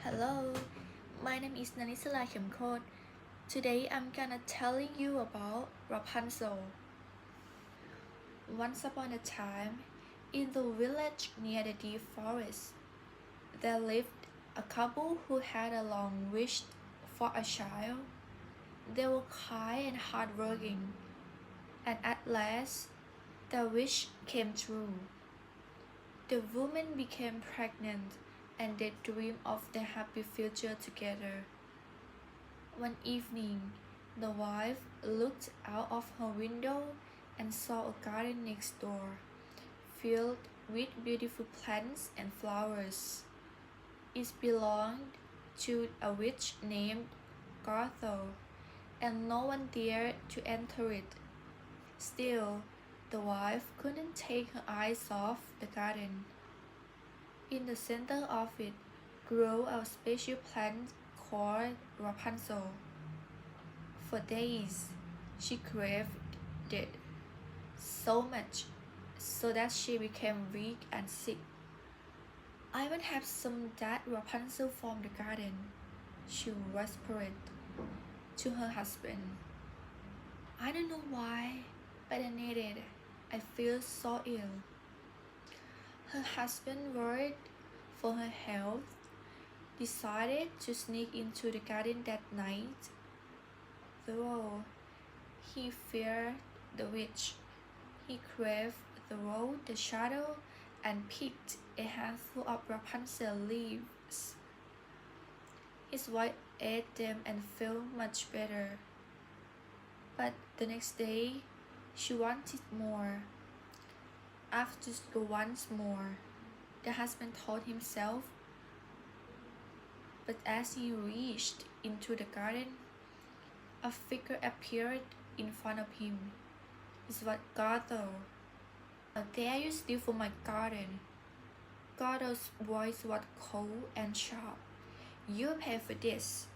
Hello, my name is Narisara Khemkhot. Today I'm gonna telling you about Rapunzel. Once upon a time, in the village near the deep forest, there lived a couple who had a long wish for a child. They were kind and hardworking, and at last, their wish came true. The woman became pregnant, and they dreamed of their happy future together. One evening, the wife looked out of her window and saw a garden next door, filled with beautiful plants and flowers. It belonged to a witch named Gothel, and no one dared to enter it. Still, the wife couldn't take her eyes off the garden. In the center of it grew a special plant called Rapunzel. For days, she craved it so much so that she became weak and sick. "I will have some that Rapunzel from the garden," she whispered to her husband. "I don't know why, but I need it. I feel so ill." Her husband, worried for her health, decided to sneak into the garden that night. Though he feared the witch, he craved the shadow and picked a handful of Rapunzel leaves. His wife ate them and felt much better. But the next day, she wanted more. After once more, the husband told himself, but as he reached into the garden, a figure appeared in front of him. It was Gothel. "How dare you steal from my garden?" Gothel's voice was cold and sharp. "You pay for this."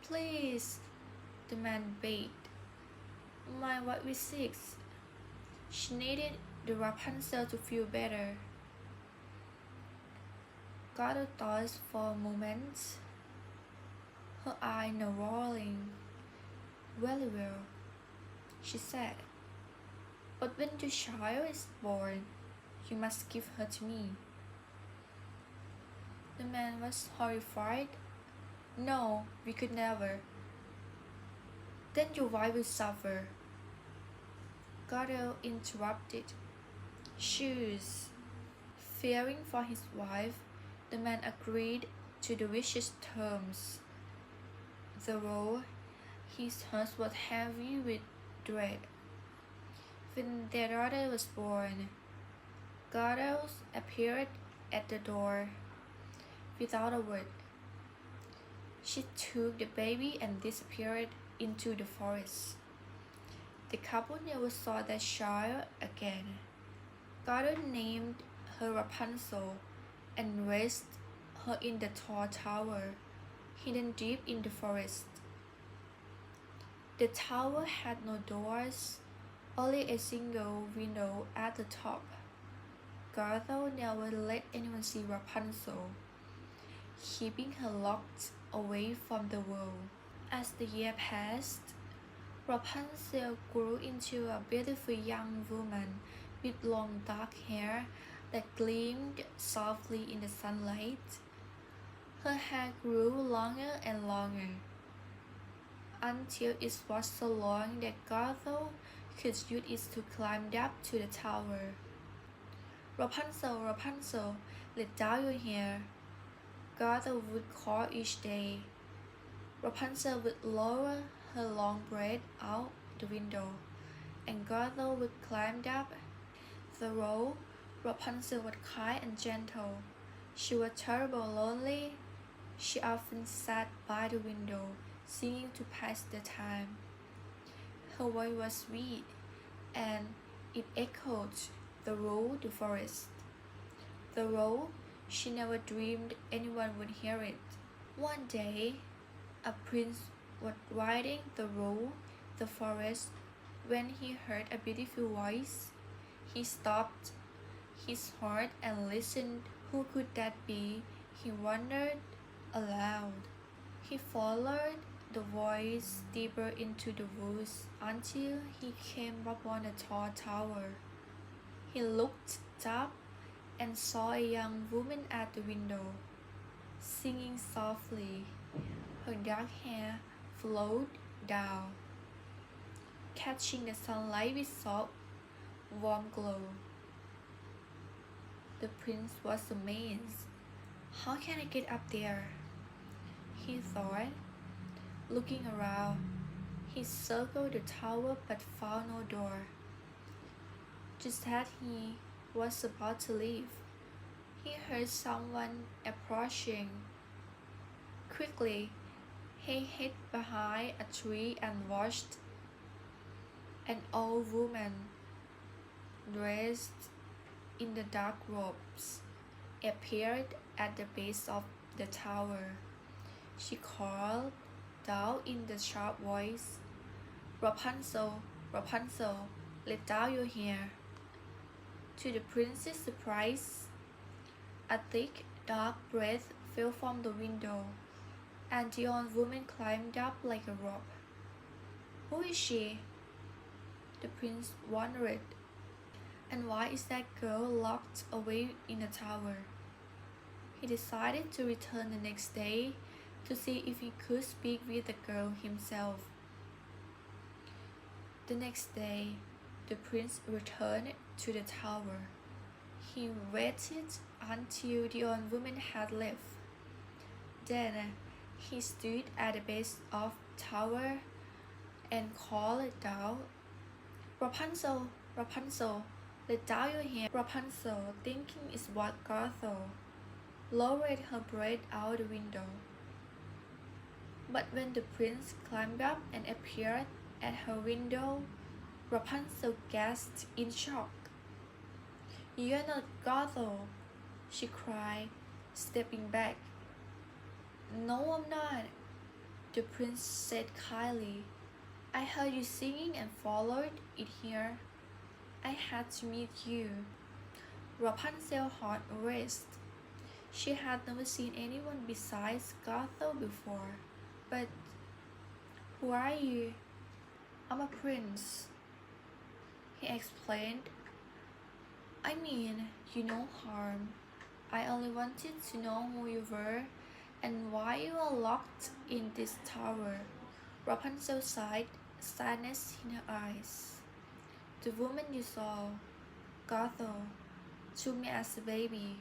"Please," the man begged. "My wife is sick. She needed the Rapunzel to feel better." Gothel thought for a moment, her eyes rolling. "Very well," she said. "But when the child is born, you must give her to me." The man was horrified. "No, we could never." "Then your wife will suffer," Gothel interrupted. "Choose." Fearing for his wife, the man agreed to the witch's terms. Though his heart was heavy with dread. When their daughter was born, Goddess appeared at the door without a word. She took the baby and disappeared into the forest. The couple never saw their child again. Goddess named her Rapunzel and raised her in the tall tower, hidden deep in the forest. The tower had no doors, only a single window at the top. Gothel never let anyone see Rapunzel, keeping her locked away from the world. As the year passed, Rapunzel grew into a beautiful young woman with long dark hair that gleamed softly in the sunlight. Her hair grew longer and longer, until it was so long that Gothel could use it to climb up to the tower. "Rapunzel, Rapunzel, let down your hair," Gothel would call each day. Rapunzel would lower her long braid out the window, and Gothel would climb up. Though Rapunzel was kind and gentle, she was terribly lonely. She often sat by the window, singing to pass the time. Her voice was sweet, and it echoed through the forest. Though she never dreamed anyone would hear it. One day, a prince was riding through the forest when he heard a beautiful voice. He stopped his horse and listened. Who could that be? He wondered. aloud. He followed the voice deeper into the woods until he came upon a tall tower. He looked up and saw a young woman at the window, singing softly. Her dark hair flowed down, catching the sunlight with soft, warm glow. The prince was amazed. How can I get up there? He thought, looking around. He circled the tower but found no door. Just as he was about to leave, he heard someone approaching. Quickly, he hid behind a tree and watched. An old woman, dressed in the dark robes, appeared at the base of the tower. She called down in the sharp voice, "Rapunzel, Rapunzel, let down your hair." To the prince's surprise, a thick, dark breath fell from the window, and the old woman climbed up like a rope. Who is she? The prince wondered. And why is that girl locked away in the tower? He decided to return the next day to see if he could speak with the girl himself. The next day, the prince returned to the tower. He waited until the old woman had left. Then he stood at the base of the tower and called down, "Rapunzel, Rapunzel, let down your hair." Rapunzel, thinking it was Gothel, lowered her breath out the window. But when the prince climbed up and appeared at her window, Rapunzel gasped in shock. "You're not Gothel," she cried, stepping back. "No, I'm not," the prince said kindly. "I heard you singing and followed it here. I had to meet you." Rapunzel's heart raced. She had never seen anyone besides Gothel before. "But who are you?" "I'm a prince," he explained. "I mean you no harm. I only wanted to know who you were and why you are locked in this tower." Rapunzel sighed, sadness in her eyes. "The woman you saw, Gothel, took me as a baby.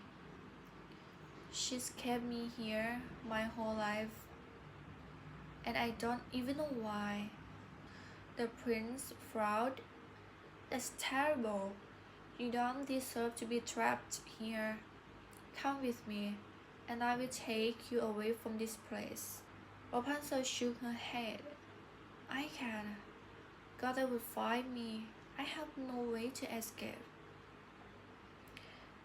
She's kept me here my whole life, and I don't even know why." The prince frowned. "That's terrible. You don't deserve to be trapped here. Come with me, and I will take you away from this place." Rapunzel shook her head. "I can't. God will find me. I have no way to escape."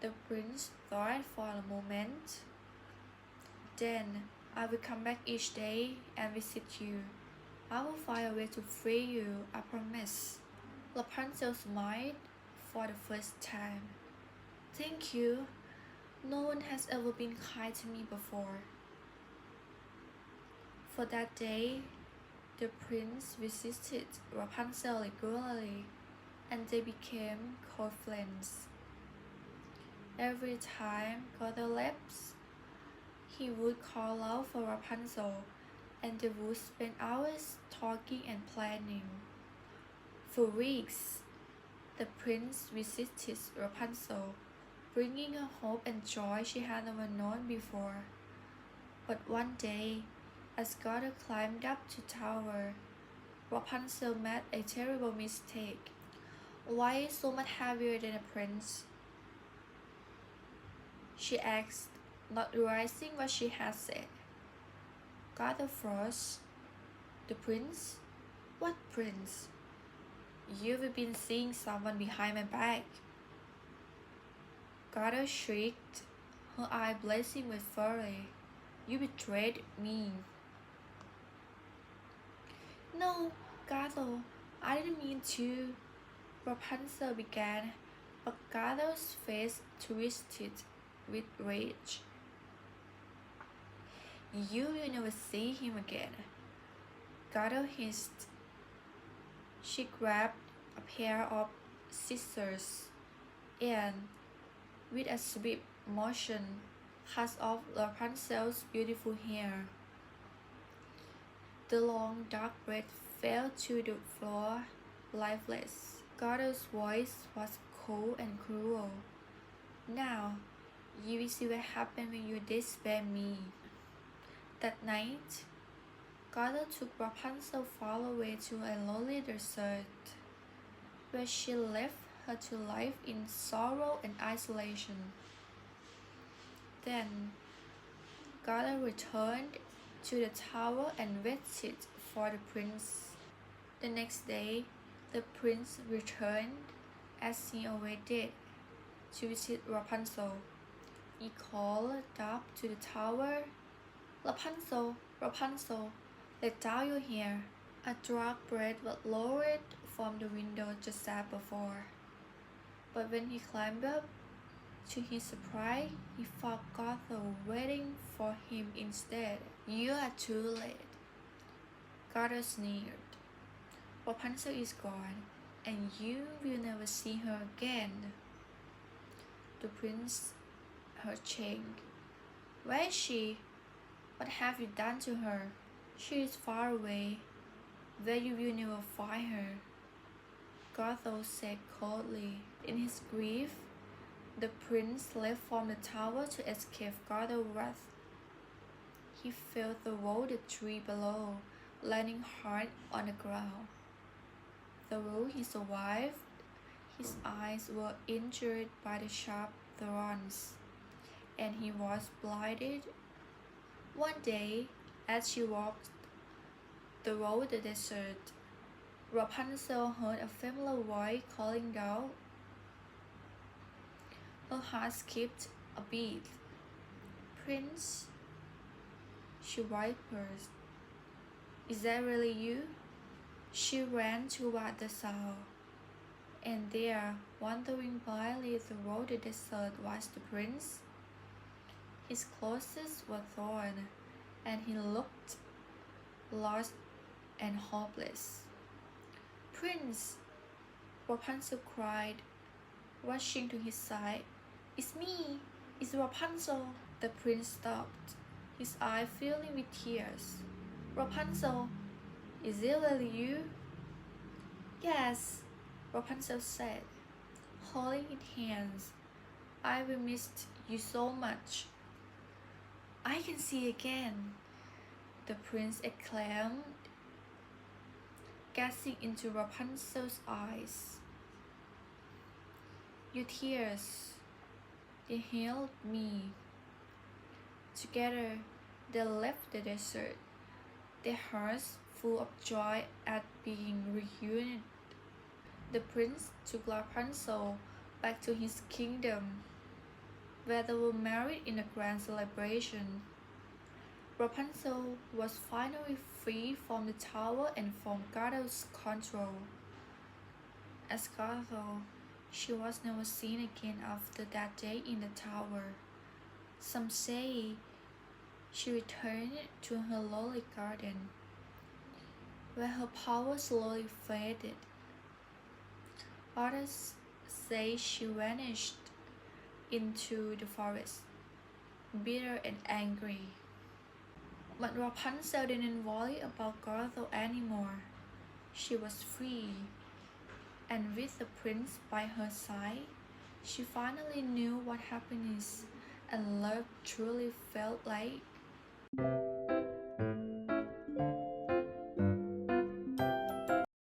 The prince thought for a moment. "Then I will come back each day and visit you. I will find a way to free you, I promise." Rapunzel smiled for the first time. "Thank you. No one has ever been kind to me before." For that day, the prince visited Rapunzel regularly, and they became close friends. Every time Gothel left, he would call out for Rapunzel, and they would spend hours talking and planning. For weeks, the prince visited Rapunzel, bringing her hope and joy she had never known before. But one day, as Gothel climbed up to the tower, Rapunzel made a terrible mistake. "Why so much heavier than a prince?" she asked, not realizing what she had said. Gothel froze. "The prince? What prince? You've been seeing someone behind my back." Gothel shrieked, her eye blazing with fury. "You betrayed me." "No, Gothel, I didn't mean to," Rapunzel began, but Gothel's face twisted with rage. You will never see him again. Gretel hissed. She grabbed a pair of scissors and, with a swift motion, cut off Rapunzel's beautiful hair. The long dark braid fell to the floor, lifeless. Gretel's voice was cold and cruel. Now, you will see what happened when you disobey me. That night, Gretel took Rapunzel far away to a lonely desert, where she left her to live in sorrow and isolation. Then, Gretel returned to the tower and waited for the prince. The next day, the prince returned, as he always did, to visit Rapunzel. He called up to the tower, "Rapunzel, Rapunzel, let down your hair." A dark braid was lowered from the window just as before. But when he climbed up, to his surprise, he found Gretel waiting for him instead. "You are too late," Gretel sneered. "Rapunzel is gone, and you will never see her again." The prince heard saying, "Where is she? What have you done to her?" "She is far away, where you will never find her," Gretel said coldly. In his grief, the prince left from the tower to escape Gretel's wrath. He felt the wounded tree below, landing hard on the ground. Though he survived, his eyes were injured by the sharp thorns, and he was blinded. One day, as she walked through the desert, Rapunzel heard a familiar voice calling down. Her heart skipped a beat. "Prince," she whispered, "is that really you?" She ran toward the sound, and there, wandering blindly through the desert, was the prince. His clothes were torn, and he looked lost and hopeless. "Prince!" Rapunzel cried, rushing to his side. "It's me! It's Rapunzel!" The prince stopped, his eyes filling with tears. "Rapunzel, is it really you?" "Yes," Rapunzel said, holding his hands. "I will miss you so much." "I can see again," the prince exclaimed, gazing into Rapunzel's eyes. "Your tears, they healed me." Together, they left the desert, their hearts full of joy at being reunited. The prince took Rapunzel back to his kingdom, where they were married in a grand celebration. Rapunzel was finally free from the tower and from Gretel's control. As Gretel, she was never seen again after that day in the tower. Some say she returned to her lonely garden, where her power slowly faded. Others say she vanished into the forest, bitter and angry. But Rapunzel didn't worry about Gretel anymore. She was free, and with the prince by her side, she finally knew what happiness and love truly felt like.